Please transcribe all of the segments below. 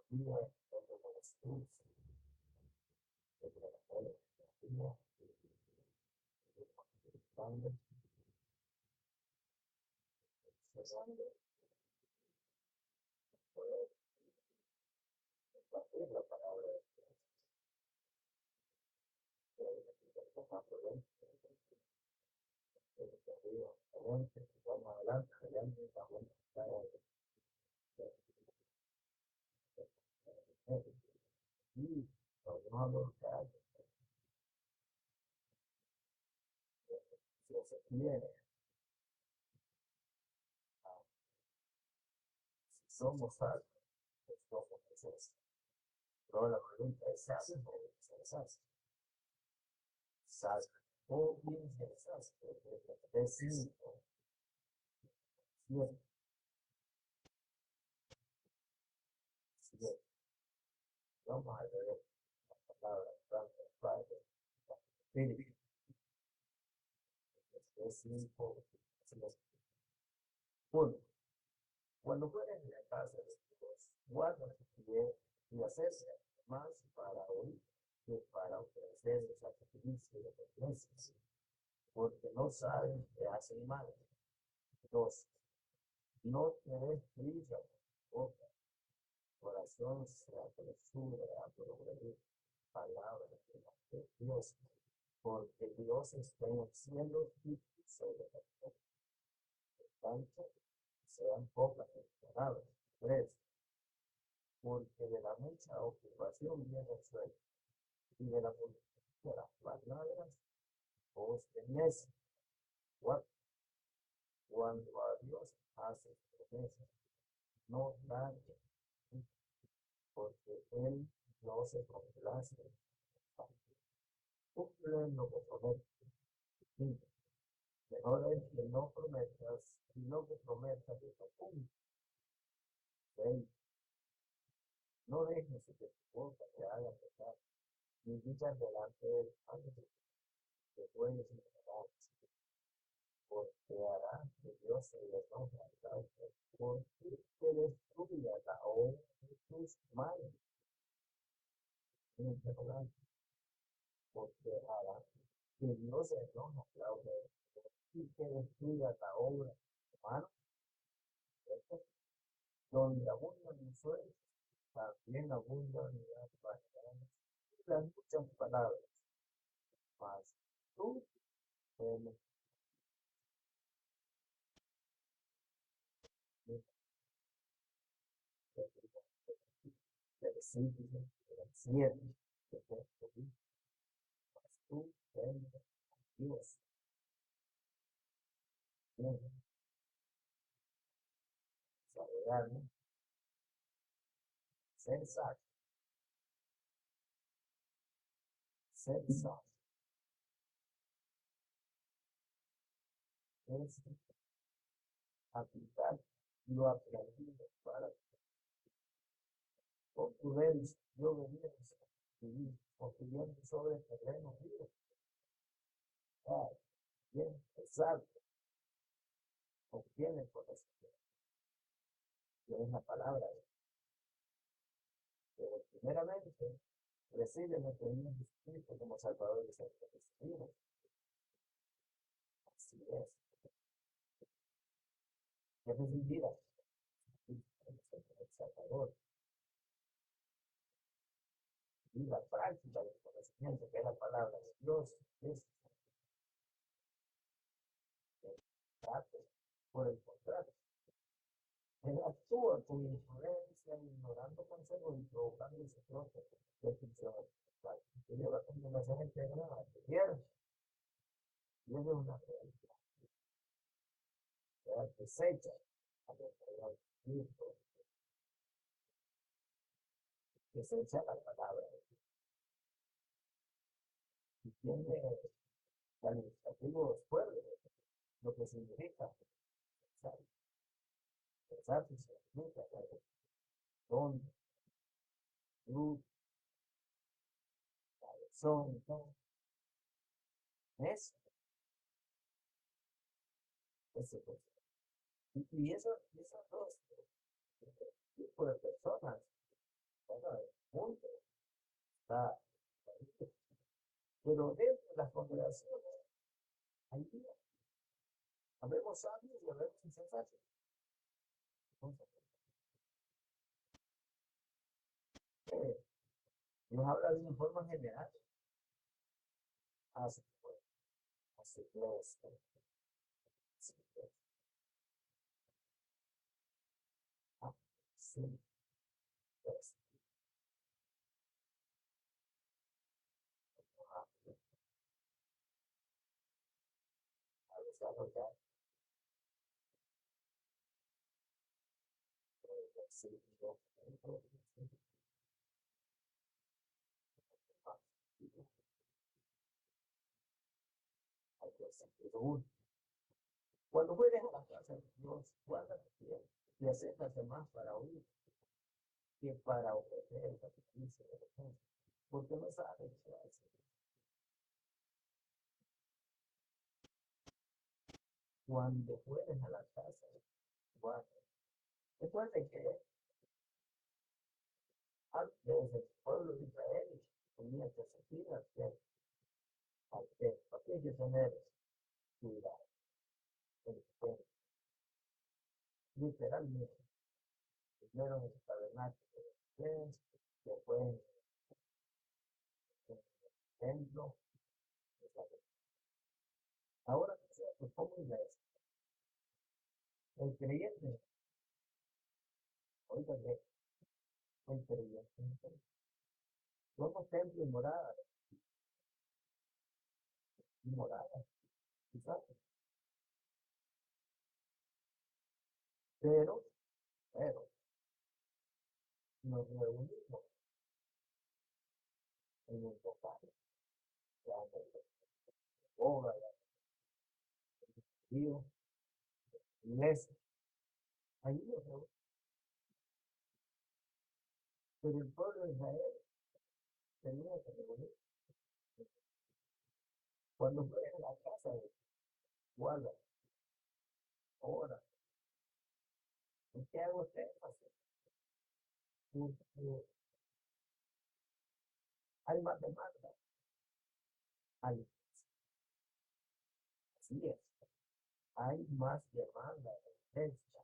día, donde los estudios, de trabajar en la vida, disfrutando, cesando, poder compartir la palabra de Dios, que toma provecho de lo que arriba, adelante, vamos adelante, adelante, vamos a y tomamos si se quiere, si somos algo, pues somos nosotros. Pero la pregunta es, ¿se hace o se deshace? ¿Sabe? O bien se deshace, es cierto, cierto, cierto. Vamos a leer la palabra tanto del Padre, del Espíritu, es cierto, cierto. Uno, cuando fueren en la casa de Dios, guardan su pie y hacerse más para oír que para ofrecer el sacrificio de los meses, porque no saben que hacen mal. Dos, no te des prisa, boca, corazón se apresura a proveer palabras de Dios, porque Dios está en el cielo y sobre la tierra. Por tanto, sean pocas las palabras. Tres, porque de la mucha ocupación viene el sueño, y de la multitud de las palabras os tenéis. Cuatro, cuando a Dios haces promesas, no tarde, porque Él no se complace en cumple lo que promete. Cinco, mejor es que no prometas, sino que prometas que lo cumpla. Seis, no dejes que tu boca te haga pecar, ni digas delante del Padre que puedes ignorar, porque hará que Dios se le enoje al Padre, porque te destruya la obra de tus manos. Interrogante, porque hará que Dios se enoje al Padre y que destruya la obra de tus manos. Donde abundan los sueños, también abundan las palabras y las muchas palabras. Mas tú tienes que decirle, que decirle, que te pedí, mas tú tienes Dios, tienes saludable, ser sabio, ser sabio, es aplicar lo aprendido para con prudencia y obediencia, vivir construyendo sobre terreno vivo. Ah, bien, sabio, obtiene conocimiento, que es la palabra de Dios. Pero primeramente, recibe nuestro Señor Jesucristo como Salvador y Señor de nuestras vidas. Así es. Que recibir a Jesucristo como Salvador y la práctica del conocimiento, que es la palabra de Dios, es el trato. Por el contrario, él actúa con influencia, ignorando consejos y provocando su propia destrucción. Que lleva a continuación integrada, que pierde, tiene una realidad, que desecha a los Cristo, que desecha la palabra de Dios. Y tiene calificativos fuertes, lo que significa pensar. Pensar significa don, luz, son, eso, ese cosa. Y esos dos tipos de personas bueno, el mundo está ahí. Pero dentro de las congregaciones hay vida. Habemos sabios y habemos insensatos. Entonces, eh, nos habla de una forma general. Así pues, así pues, así pues, así pues. A desarrollar, sí, yo, hay que sentir uno. Cuando fueres a la casa de Dios, guárdate bien y acércate más para oír que para ofrecer el sacrificio de defensa. Porque no sabes qué hacer. Cuando fueres a la casa, guárdate. Recuerden que antes el pueblo de Israel tenía que seguir al templo. Hay que tener cuidado. Porque, literalmente, primero en el tabernáculo de Dios, después en el templo. Ahora, pues, ¿cómo es el creyente? Oiga, el creyente. Somos templo y morada, quizás. Pero, pero, nos reunimos en un total, ya de boda, de río, iglesia. Allí nos reunimos. Pero el pueblo de Israel tenía que reunir. Cuando fueres a la casa de guarda, ahora, ¿en qué hago este énfasis? Porque hay más demanda. Hay, así es, hay más demanda de urgencia,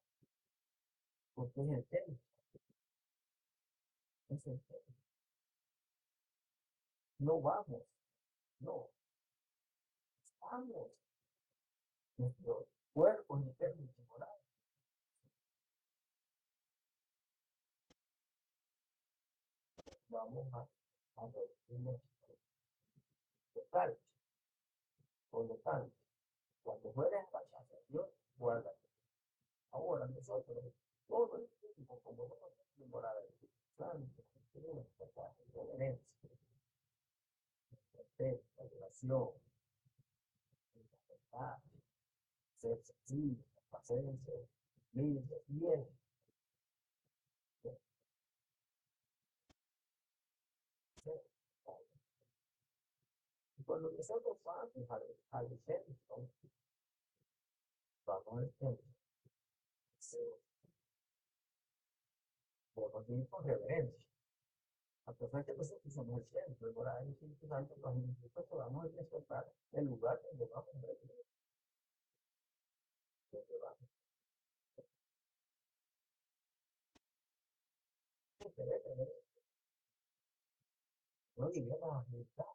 porque es el tema, es el tema. No vamos, no, estamos, nuestros cuerpos internos y morales. Vamos a reunirnos total, por lo tanto, cuando fueres a la casa de Dios, guárdate. Ahora nosotros, todo el tiempo, como nosotros, morada de santo, tenemos que estar en reverencia, respeto, adoración, libertad, ser sencillo, paciencia, humilde, bien. Y cuando nosotros vamos al centro, vamos al centro, debemos ir con reverencia. A pesar que nosotros somos el centro, ahora hay Espíritu Santo, nosotros vamos a respetar el lugar donde vamos a ver, donde vamos a tener, no lleguemos a gritar,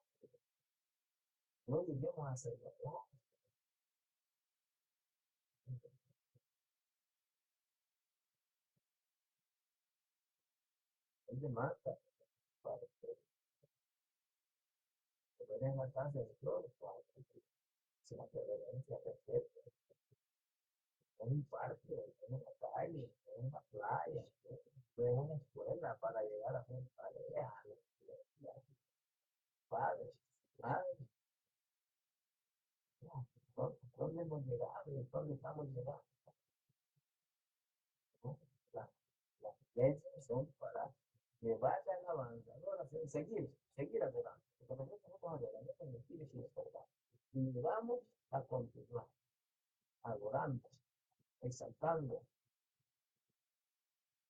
no lleguemos a celebrar, él demanda para que vean la casa de Dios, si la reverencia, respeto, en un parque, en una calle, en una playa, en una escuela para llegar a ser pareja, padres, madres, ¿dónde hemos llegado? ¿Dónde estamos llegando? ¿No? La- las iglesias son para llevar la alabanza, adoración, seguir adelante. Porque nosotros vamos adelante con el Espíritu y es verdad. Y vamos a continuar adorando, exaltando.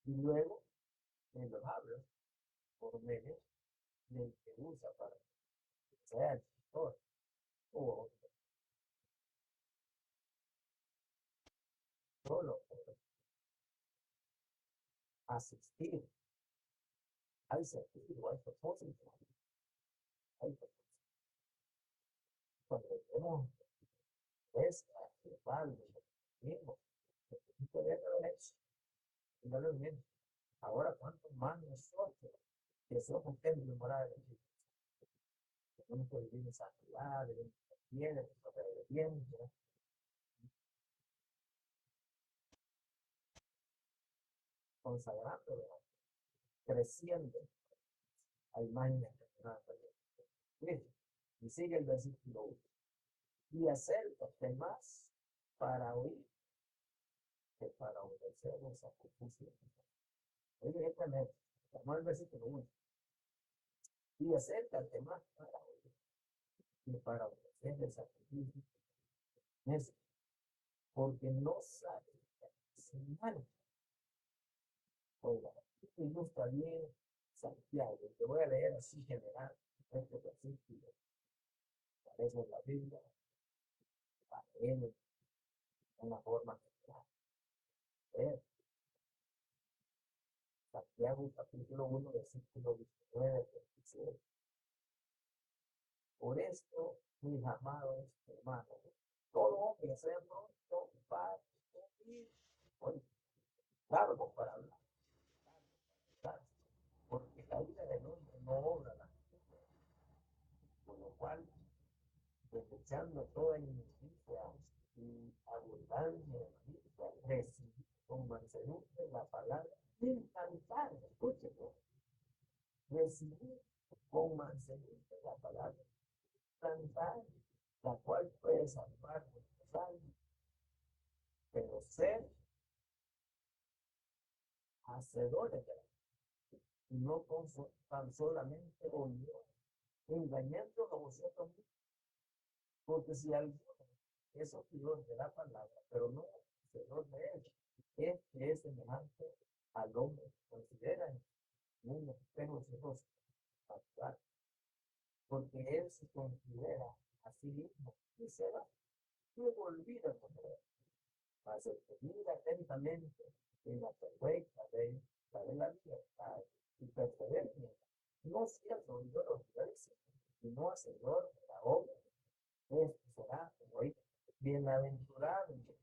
Y luego, en los hablos, por medio del que usa para que sea el sector o solo por asistir, hay sentido, hay propósito, hay propósito. Cuando vemos esta, que vale, mismo, podría haberlo hecho, y no lo mismo. Ahora, ¿cuánto más nosotros, que somos templos morales, tenemos que vivir en santidad, debemos bien, obediencia, consagrando, creciendo a imagen de Cristo? Y sigue el versículo 1. Y acércate más para oír que para obedecer los sacrificios. Oye, esta es el versículo 1. Y acércate más para oír que para obedecer el sacrificio. Es porque no sabe sin mal. Oiga, me gusta bien Santiago. Te voy a leer así general este versículo. Parece en la Biblia, para él, de una forma general. Santiago capítulo 1, versículo 19, 27. Por esto, mis amados hermanos, todo hombre sea pronto para oír, largo para hablar, claro, porque la vida del hombre no obra la justicia, por lo cual, desechando toda injusticia y abundancia de malicia, recibir con mansedumbre la palabra sin cantar, escúcheme, recibir con mansedumbre la palabra cantar, la cual puede salvar nuestras almas, pero ser hacedores de la y no tan solamente oidores, engañándonos a vosotros mismos, porque si alguno es oidor de la palabra, pero no hacedor de ella, este es semejante al hombre que considera en un espejo su rostro natural, porque él se considera a sí mismo y se va, y olvida poner. Mas el que mira atentamente en la perfecta ley, la de la libertad, y persevera en ella, no siendo oidor orgulloso, sino hacedor de la obra, este será, como dice, bienaventurado en ella.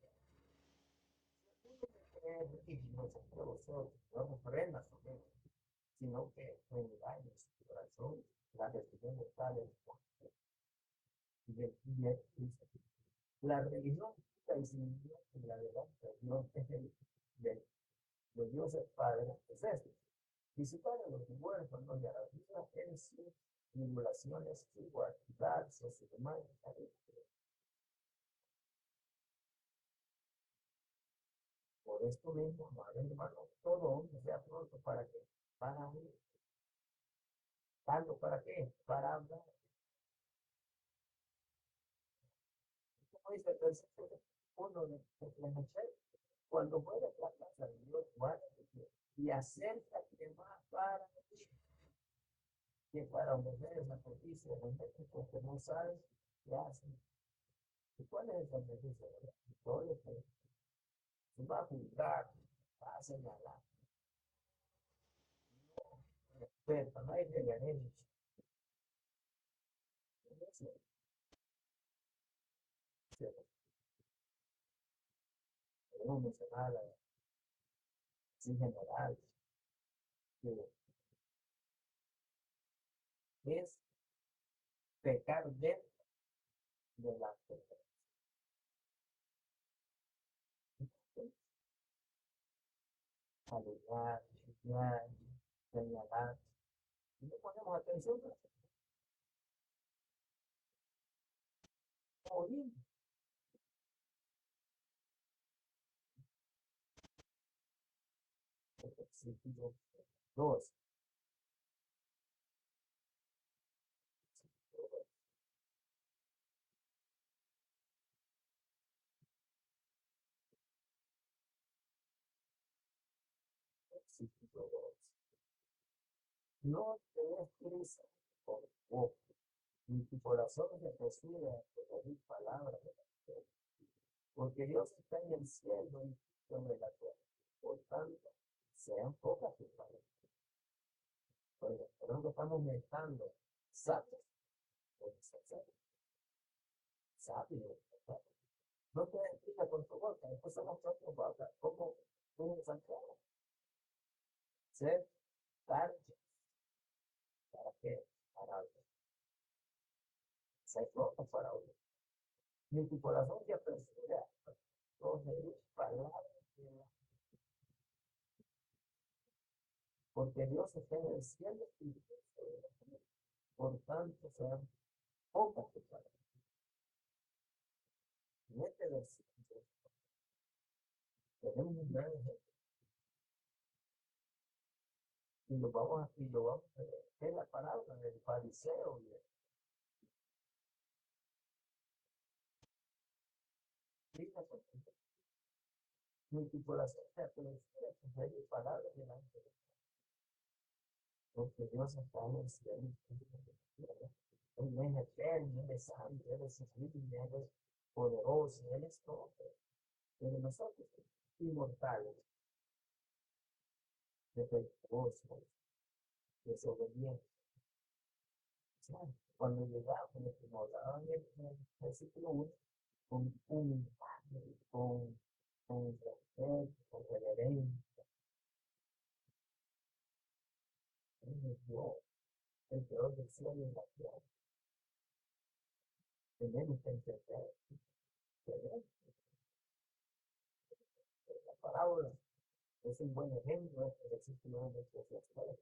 No se entre vosotros, no ofrendas sobre él, sino que renováis en su corazón la religión de tales. La religión y sin Dios y la delante de Dios es de Dios el Padre, es esto. Visitar a los huérfanos y a las viudas en sus tribulaciones, igual, darse a su hermano. Por esto mismo, amado hermano, todo hombre sea pronto para qué, para oír, tanto para qué, para hablar. Como dice el versículo 1 de Michel, cuando fuera la casa de Dios, guárdate y acércate más para oír que para ofrecer el sacrificio de los médicos que no sabes qué hacen. ¿Y cuál es el sacrificio? Todo lo que se va a juzgar, va a señalar. Pero no hay reverencia. Podemos mencionar en general que es pecar dentro de la fe. Alegar, chismear, señalar. Y no ponemos atención, pero oír. Versículo 2. Versículo 2. No te des prisa por poco, ni tu corazón se apresure a oír palabras de la fe, porque Dios está en el cielo y sobre la tierra. Por tanto, sean pocas tus palabras. Oiga, creo que estamos mezclando sabios con insensatos. Sabios. No te des prisa con tu boca, después somos nosotros como un Santiago. Ser tarde. ¿Para qué? Para ser pronto para oír. Ni tu corazón se apresura a proferir palabras de la, porque Dios está en el cielo y sobre la tierra. Por tanto, sean pocas tus palabras. En este versículo tenemos un gran ejemplo y lo vamos a ver. Es la palabra del fariseo y el ni tu corazón se apresura a proferir palabras delante de Dios, porque Dios está en el cielo y sobre la tierra. Él es eterno, Él es santo, Él es sublime, Él es poderoso, Él es todo. Pero nosotros, inmortales, defectuosos, desobedientes. ¿Sabe? Cuando llegamos, como hablaba en el versículo 1, con humildad, con, con respeto, con reverencia, Él es Dios, el Dios del cielo y la tierra. Tenemos que entender que la parábola es un buen ejemplo, este versículo 1 de Eclesiastés.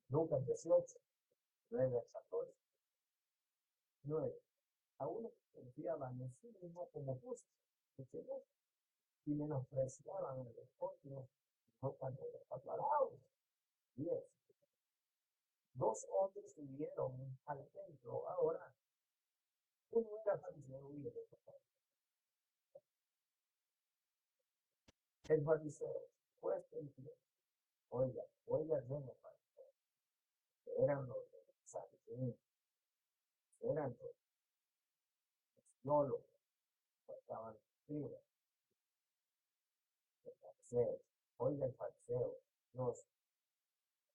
Lucas 18, 9 al 14. 9. A uno que confiaban en sí mismo como justo, y menospreciaban el otro, no cuando les palabras. 10. Dos hombres subieron al templo a orar. Uno era fariseo y el otro. El fariseo, puesto en pie, oiga, lleno fariseo, eran los sabios, eran los teólogos, estaban libres, los fariseos, oiga el fariseo, los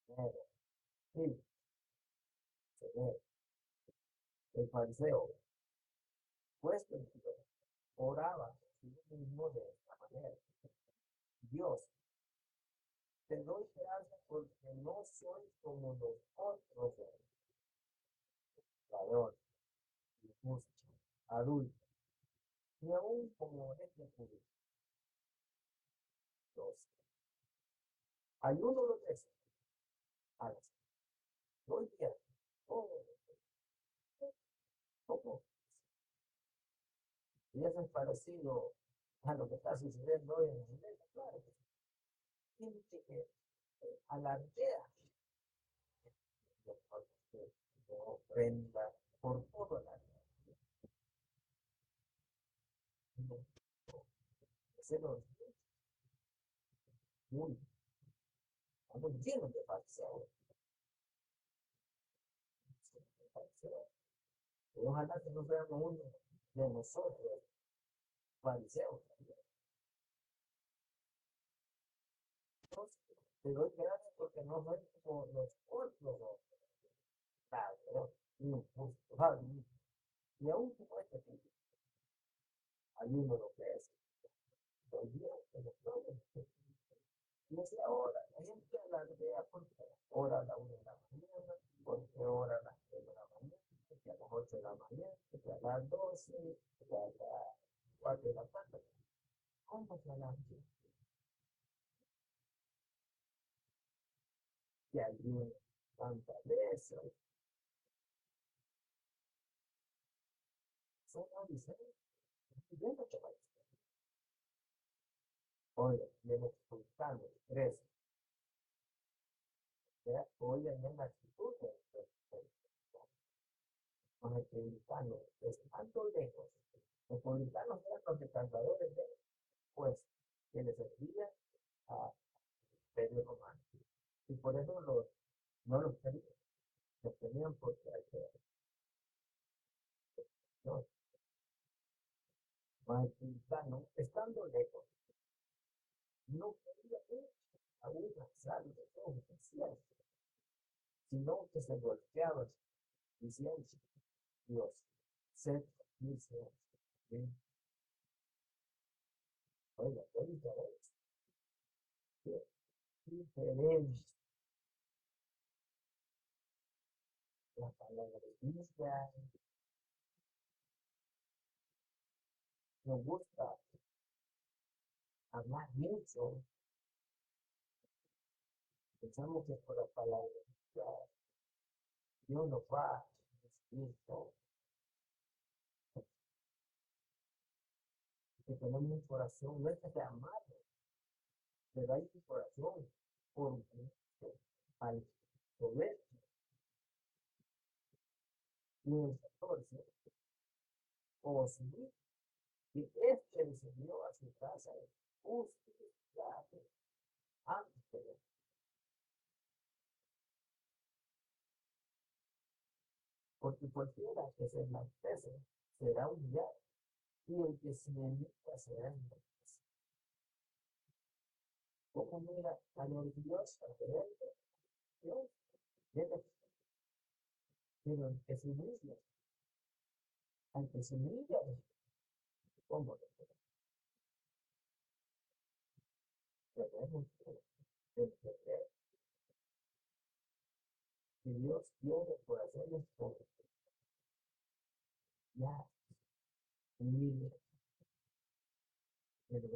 primeros, sí, severo. El fariseo, puesto en pie, oraba sí mismo de esta manera: Dios, te doy gracias porque no soy como los otros ladrones, injustos, adultos, ni aún como este judío. 12. Ayuno los tres a las doy bien. Oh, ¿cómo? Y eso es parecido a lo que está sucediendo hoy en la iglesia, claro. Gente que alardea de ofrenda por todo el año. Ese no es muy, estamos llenos de fariseos. Y ojalá que no seamos uno de nosotros, fariseos. Entonces, te doy gracias porque no soy como los otros ladrones, injustos, y aún como este tipo. Hay uno lo que es, doy bien, pero no. Y es ahora, la gente alardea porque ora a la 1 de la mañana, porque ora a las 3 de la mañana, porque a las 8 de la mañana, porque a las 12, porque a las 4 de la tarde. ¿Cómo se alarde? Que ayuda tantas veces. Son avisados, bien mucho más. Oigan, le expulsamos tres. Oigan, en la actitud los republicanos estando lejos. Los republicanos eran los decantadores pues, que le servía a Pedro Romano. Y por eso no los tenían porque hay que, no, Martiniano, estando lejos, no quería ir a una sala de conferencias, sino que se golpeaba diciendo, Dios, sed misericordioso. Oiga, qué diferencia, qué diferencia. La palabra de Biblia nos gusta hablar mucho, pensamos que por la palabra de Biblia Dios nos va a decir que tenemos un corazón, no es que sea malo, pero hay un corazón por gusto, al poder y el 14, o sí, que este enseñó a su casa de justicia antes, porque cualquiera que se enaltece será humillado, y el que se limita será enaltecido. Como mira al orgulloso de Dios, pero el que se humilla, al que se humilla, ¿cómo tenemos que entender que Dios quiere corazones ya humildes, pero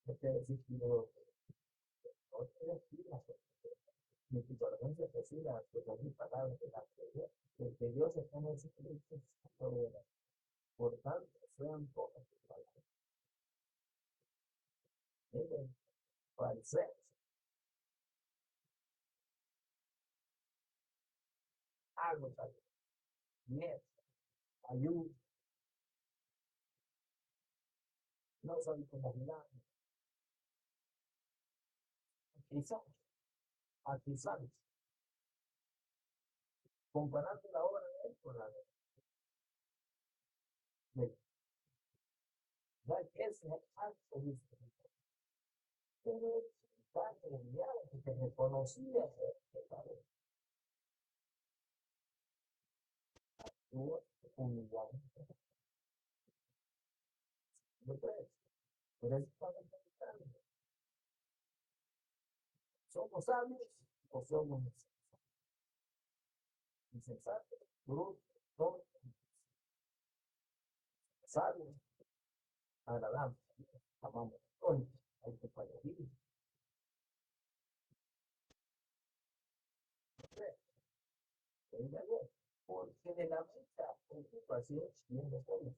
no te decir que no te decir mi corazón se reciba, pues las mis palabras de la fe, porque Dios está en el secreto sobre la. Por tanto, sean pocas tus palabras. Deben parecerse, algo tal, miedo, ayuda, no son como milagros, quizás, quizás, comparando la obra de él con la de él, ya que ese acto dice, pero tan enviado que te reconocía que tal tuvo unidad de tres. Pero es para el ¿somos sabios o somos insensatos? Brutos, tontos, sabios, agradables, amamos, tontos, hay que elegir. Porque de la mucha ocupación viene todo.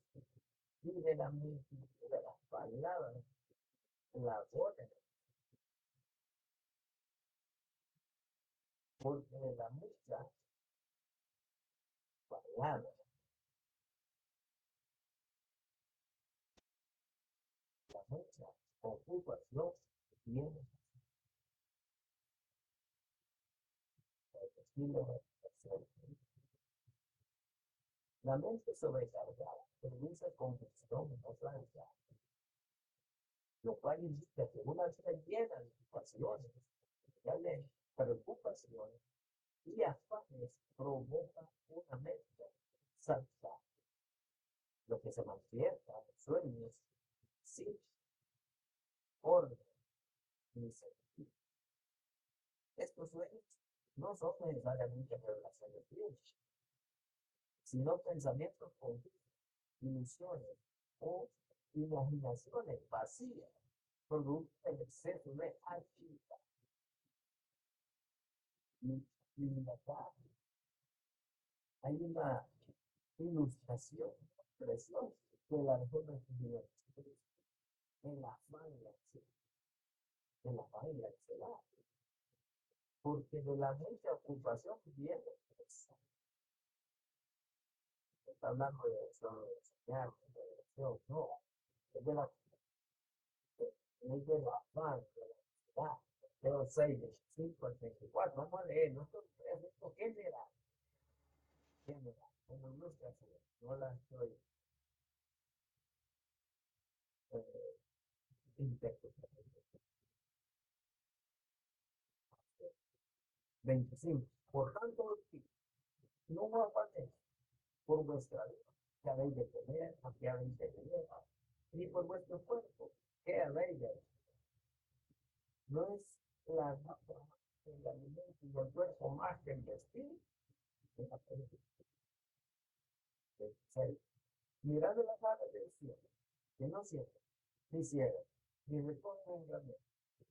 Y de la multitud de las palabras, la boca, porque de la mucha palabras, la mucha ocupación viene el estilo de expresión. La mente sobrecargada produce confusión y nostalgia, lo cual indica que una vida llena de ocupaciones, de preocupaciones y afanes provoca una mente salta, lo que se manifiesta en sueños sin orden ni sentido. Estos sueños no son necesariamente revelaciones divinas, sino pensamientos confusos, ilusiones o imaginaciones vacías, producto del exceso de actividad y acá hay una ilustración preciosa que la dejó en la familia, en la familia, porque de la mente ocupación viene esa. Está hablando de eso, de enseñar, de dirección, no, es de la afán, de la ansiedad, Mateo 6, 25 al 34. Vamos a leer. No estoy esto general. General. Como ilustración. No la estoy interpretando. 25. Por tanto, no me apartéis por vuestra vida, que habéis de comer, a que habéis de beber, ni por vuestro cuerpo, que habéis de. No es la vida, el alimento y el cuerpo más que el vestido. Mirando las aves del cielo, que no siembran, ni ciegan, ni recogen en granero,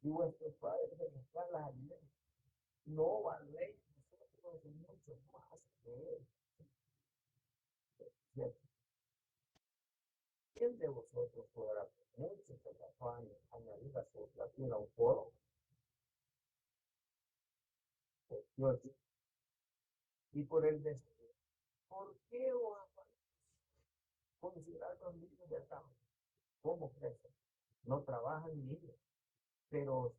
y vuestros padres de buscar las alimentos. No valéis vosotros mucho más que él. ¿Cierto? ¿Quién de vosotros podrá mucho que afán añadir a su platura un foro? Y por el destino. ¿Por qué os considerar los niños de campo? ¿Cómo crecen? No trabajan ni viven, pero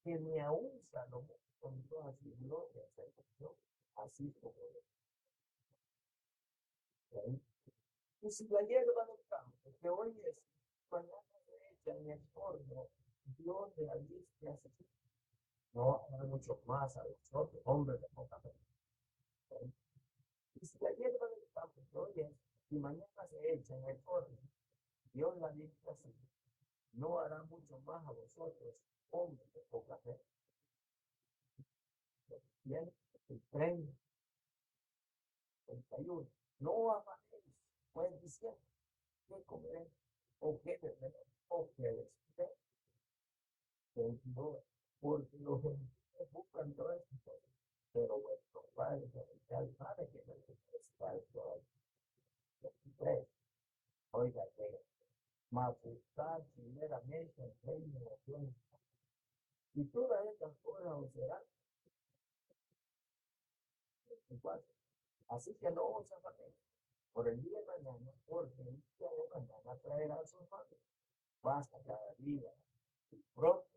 que ni aún Salomón con toda su gloria se conoció, así como él. Y si la hierba del campo, que hoy es, mañana se echa en el horno, Dios de la lista hace no hay mucho más a vosotros, hombres de poca fe. Y si la hierba del campo, que hoy es, y mañana se echa en el horno, Dios la lista así, no hará mucho más a vosotros, hombres de poca fe. Bien, el 30, 31. No afanéis, pues diciendo, ¿qué comeré? ¿O qué beberé? ¿O qué vestiré? 22. Porque los gentiles buscan todas estas cosas, pero vuestro Padre celestial sabe que necesitáis todas. 23. Oiga, que mas buscad primeramente el reino de Dios, y todas estas cosas os serán. 24. Así que no os afanéis por el día de mañana, porque el día de mañana traerá sus manos. Basta cada día pronto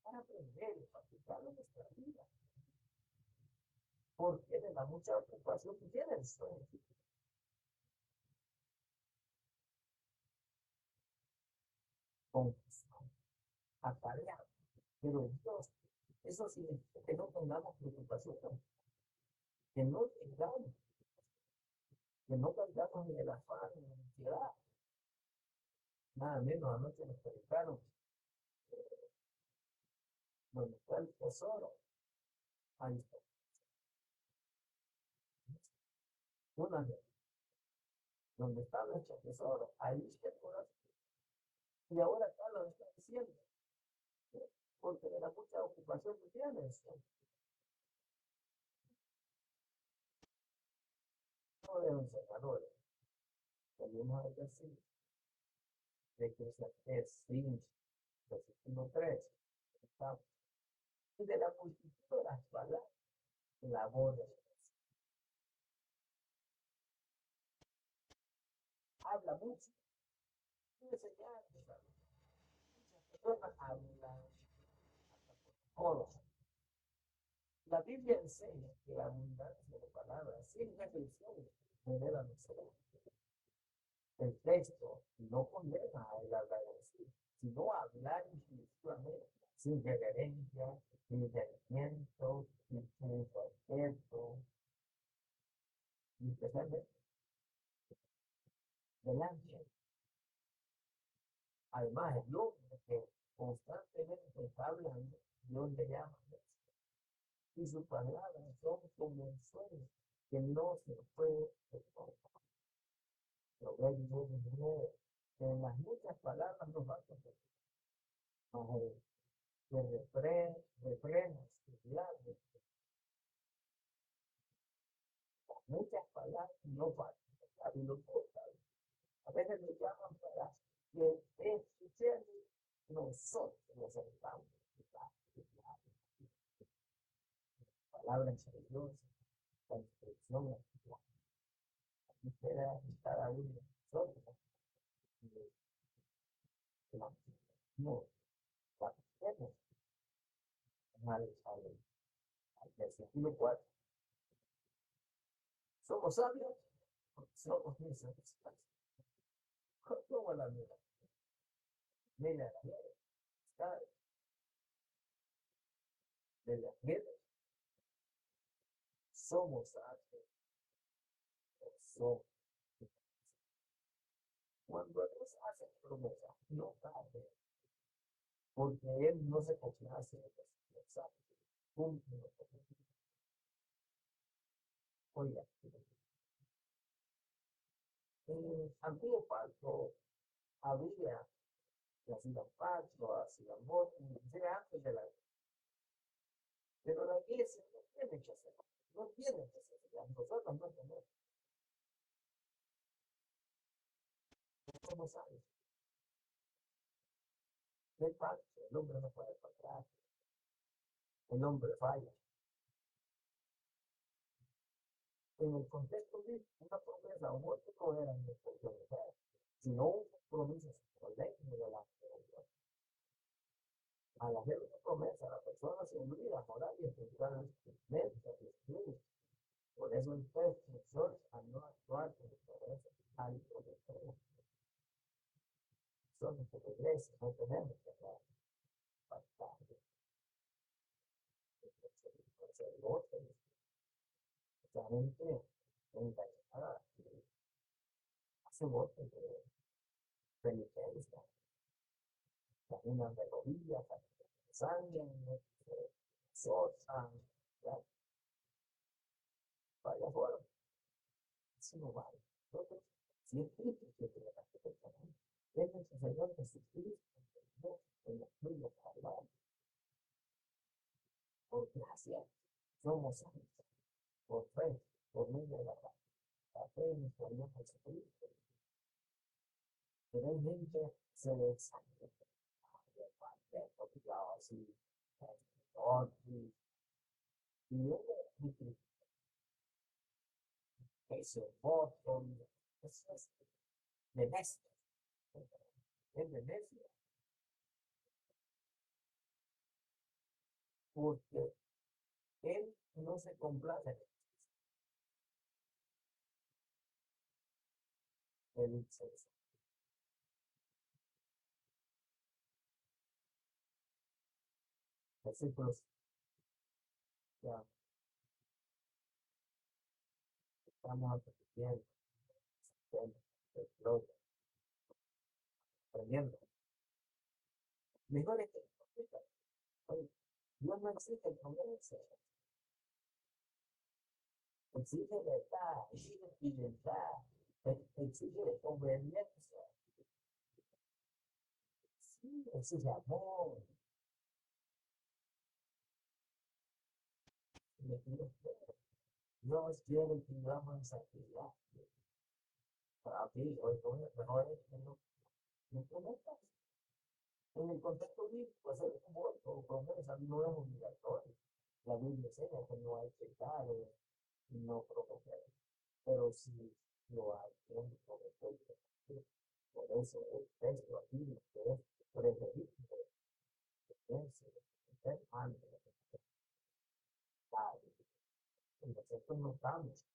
para aprender y practicar nuestra vida, porque de la mucha ocupación que tiene el sueño, confusión, atareado. Pero Dios, eso significa que no tengamos preocupación, que no tengamos, que no caigamos en el afán, en la ansiedad. Nada menos anoche nos predicaron donde está el tesoro, ahí está. Una vez, donde está nuestro tesoro, ahí está el corazón. Y ahora acá lo está diciendo, porque de la mucha ocupación que tienes, no de los senadores, tenemos el decir de que es 5, versículo 3, y de la multitud de las palabras, la voz de Dios. Habla mucho, enseñar, muchas personas hablan todos. La Biblia enseña que la abundancia de palabras sin reflexión genera miseria. El texto no condena el hablar en sí, sino hablar intuitivamente, sin reverencia, sin entendimiento, sin respeto, y especialmente delante. Además, el hombre que constantemente está hablando, Dios le llama. Y sus palabras son como un sueño que no se puede recordar. Proverbios 19. En las muchas palabras nos va a contestar. Que refrenos, labios, muchas palabras no faltan. A veces nos llaman para que escuchemos nosotros nos sentamos. Palabras de Dios, la instrucción, aquí queda cada uno de nosotros. No, la tenemos al versículo 4. Somos sabios, porque somos necios. ¿Cómo la mira? Mira la mira. ¿Sabes? De las guerras somos sabios. Somos. Cuando Dios hace promesas, no cae, porque Él no se complace en los sabios. Cumple lo que dice. Oiga, en el antiguo pacto había que hacían pacto, hacían votos, inclusive antes de la. Pero la iglesia no tiene que hacer, no tiene que hacer. Nosotros no tenemos, no somos sabios. El pacto, el hombre no puede fallar, el hombre falla. En el contexto de una promesa o voto no era ni porque mujer, sino un compromiso solemne delante de Dios. Al hacer una promesa, la persona se obliga a morar y espiritualmente a Jesús. Por eso el texto exhorta a no actuar como promesa al prometer. Somos como iglesia, no tenemos que hablar bastante. El sacerdote, la gente engañada, hace votos de penitencia, caminan de rodillas, sangre, sosan, vaya fuera, eso no vale. Nosotros, si es Cristo que te la persona, es nuestro Señor Jesucristo, en la Biblia hablada, por gracia, somos santos, por fe, por medio de la fe en nuestro Dios Jesucristo. Pero hay gente se desanima, así, y luego ese voto, eso es de necio, es de necio, porque él no se complace en el sexo. Versículos, ya estamos aprendiendo, aprendiendo. Mejor es que Dios no exige el progreso, exige verdad, exige fidelidad, exige obediencia, sí, exige amor. Dios quiere que vivamos en santidad. Para ti, hoy mejor es que no prometas. En el contexto bíblico, hacer un voto o promesa no es obligatorio. La Biblia enseña que no hay que dar o no prometer, pero si lo hay, tiene que prometer. Por eso el texto aquí que es preferible, es antes de dar. Entonces, esto no estamos,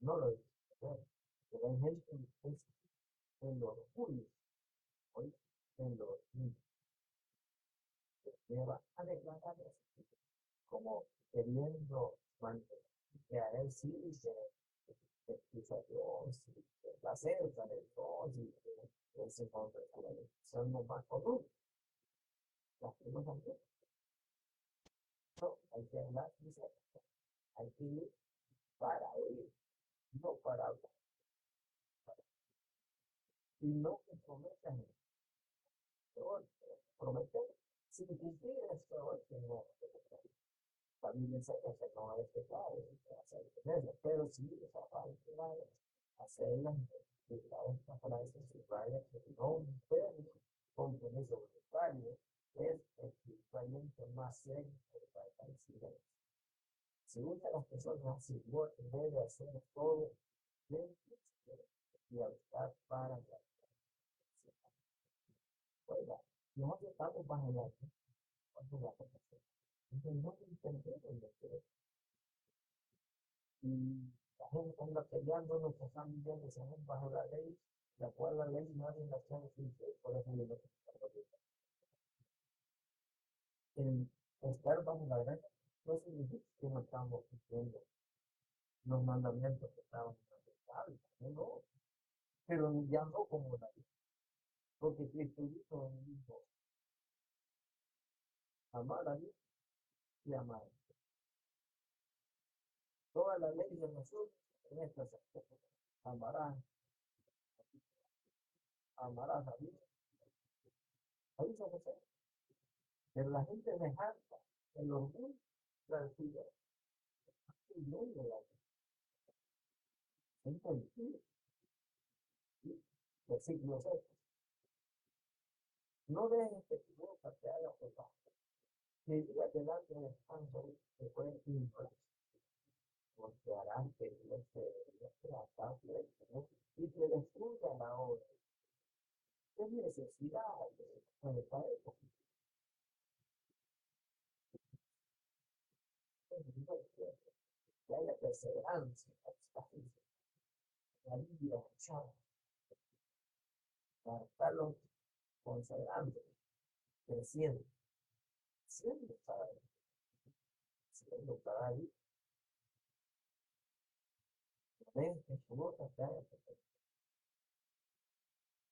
no lo dice. Pero hay gente que es en los orgullo, hoy en los me va a declarar como queriendo mantener que a él sí se escucha a Dios, la cerca de Dios y que ese hombre son los más comunes, las primas también. No, hay que hablar, dice, hay que ir para oír, no para hablar. Y no que prometan, prometer sin cumplir esto que no. La Biblia enseña que no es pecado, hacer eso, pero sí esa parte de hacerlas de esta frase subraya que no puede compromiso voluntario es espiritualmente más serio para el silencio. Según las personas, así debe hacer todo dentro y habitar para la Nosotros estamos bajo la protección. Entonces no entendemos lo que es. Y la gente anda peleando, nos pasan millones de años bajo la ley, la cual la ley nadie la sabe cumplir. Por eso yo no el estar bajo la ley no significa que no estamos cumpliendo los mandamientos que estaban en la ley, no, pero ya no como la ley, porque Cristo dijo amar a Dios y amar. Toda la ley de nosotros en estas cosas. Amarás, amarás a Dios. Ahí se hace. Pero la gente me jacta, el orgullo, la altivez, y no de la gente mentira. Versículo 6. No dejes que tu boca te haga pecar. Que diga delante del escándalo que fue ignorar. Porque harán que Dios te atable y te destruya la obra. ¿Qué necesidad de esta época? Que haya perseverancia, la Biblia escuchada, para estarlo consagrando, creciendo, siendo cada día. Ven que su boca te haga pecar.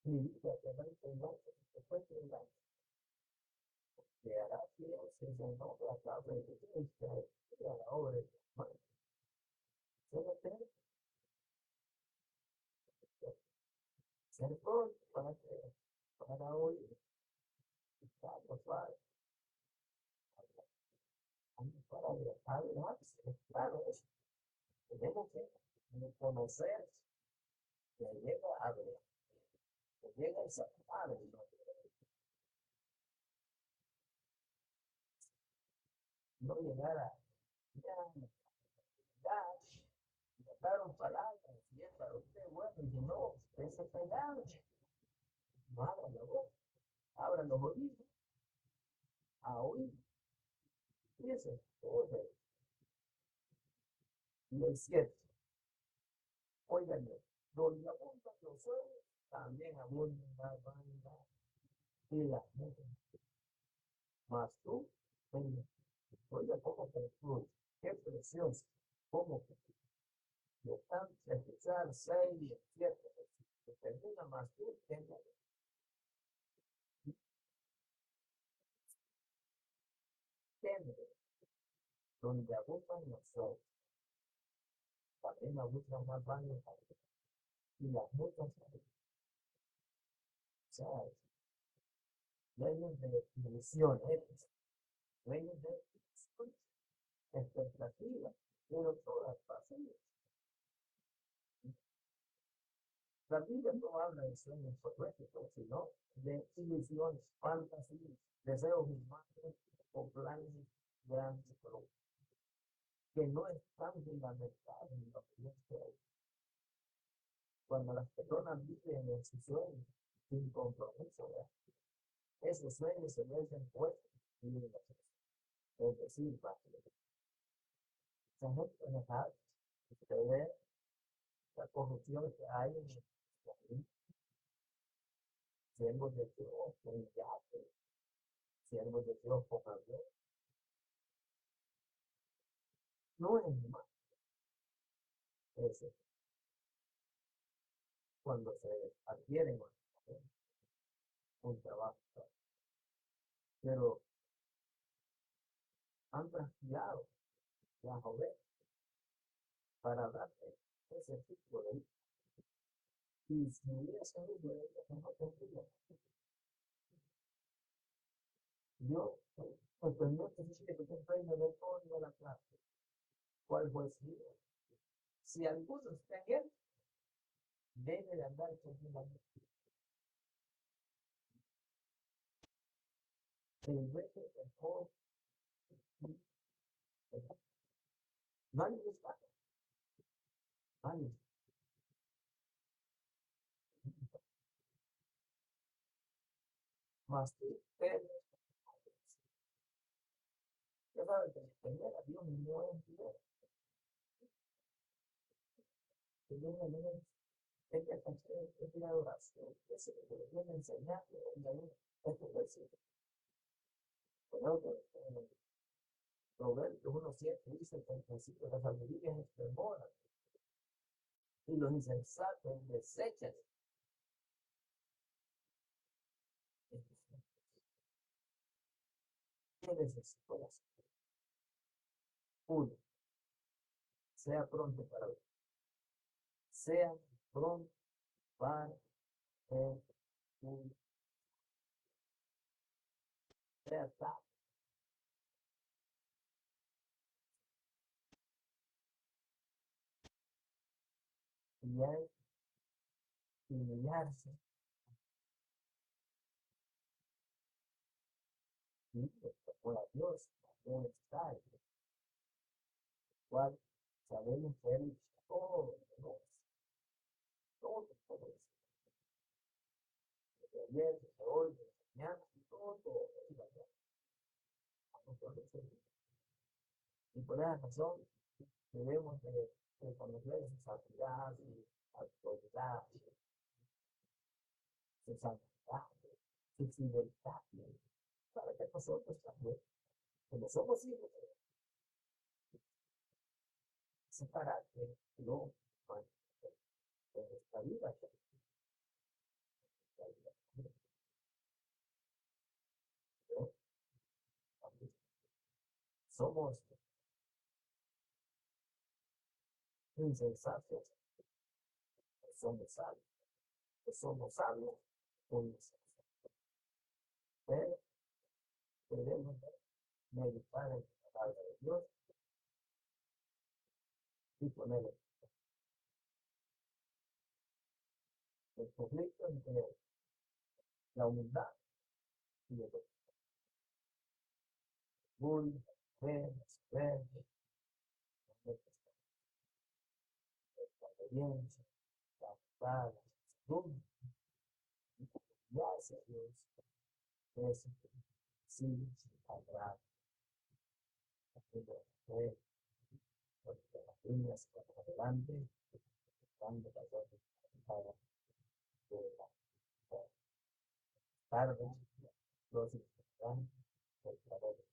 Y diga que no te enganches, después te enganches. Te hará fiel si se no la causa de tu Cristo y a la obra de tu mano. Solo ten ser pronto para oír, para suave, para adelante. Claro, tenemos que conocer que llega a ver, que llega a ser padre, no llegar a ya, ya, sacaron palabras, y es para usted, bueno, y si no, usted se pegado, no abra la boca, abra los oídos, a oír, fíjese, oye, y el 7, óigame, donde abundan los sueños, también abundan las vanidades y las mujeres, mas tú, venga, oiga, cómo te fluye, qué precioso, cómo de tan escuchar 6 y 7, que termina más tú, tenga, teme, donde abundan los sueños, también abundan más vanidades y las muchas, ¿sabes? Dueños de ilusiones, dueños de expectativas, pero todas vacías. La Biblia no habla de sueños proféticos, sino de ilusiones, fantasías, deseos humanos o planes grandes, pero que no están fundamentados en lo que Dios cree. Cuando las personas viven en sus sueños sin compromiso, ¿verdad? Esos sueños se vuelven puestos y es decir, esa gente enojada, usted ve la corrupción que hay en el país, siervos de Dios con yate, siervos de Dios con avión, no es más ese cuando se adquieren un trabajo, pero han trasladado las ovejas para darle ese tipo de y si hubiera sabido de ellos, no tendría. Yo, sorprendió que dice que el reino de toda la clase. ¿Cuál fue su vida? Si alguno está en él, debe de andar continuamente. El resto del joven, nadie está, nadie. más tú temes. Ya sabes que temer a Dios no es Dios. Temer a Dios es que es la adoración, que se le viene a enseñar estos versículos. Por otro, Proverbios 1:7 dice que el principio de la sabiduría es el temor, y los insensatos desechan. ¿Qué necesito hacer? Uno, sea pronto para ver. Sea pronto para el uno. Sea tarde. Y hay que humillarse y por a Dios, no está, el cual sabemos que Él todo, todo eso. De ayer, de hoy, de mañana, todo. Y por esa razón debemos de reconocer su santidad, su autoridad, su santidad, su fidelidad, para que nosotros también, como somos hijos, ese carácter no mantenemos en nuestra vida. ¿No? Somos insensatos, somos sabios, somos sabios, o insensatos. Pero debemos meditar en la palabra de Dios y poner el conflicto entre la humildad y el orgullo, la obediencia, la bondad, la salud, y hacia Dios, es sí, agrada, porque las líneas para adelante, dando pasos para la tarde, los importantes, el trabajo.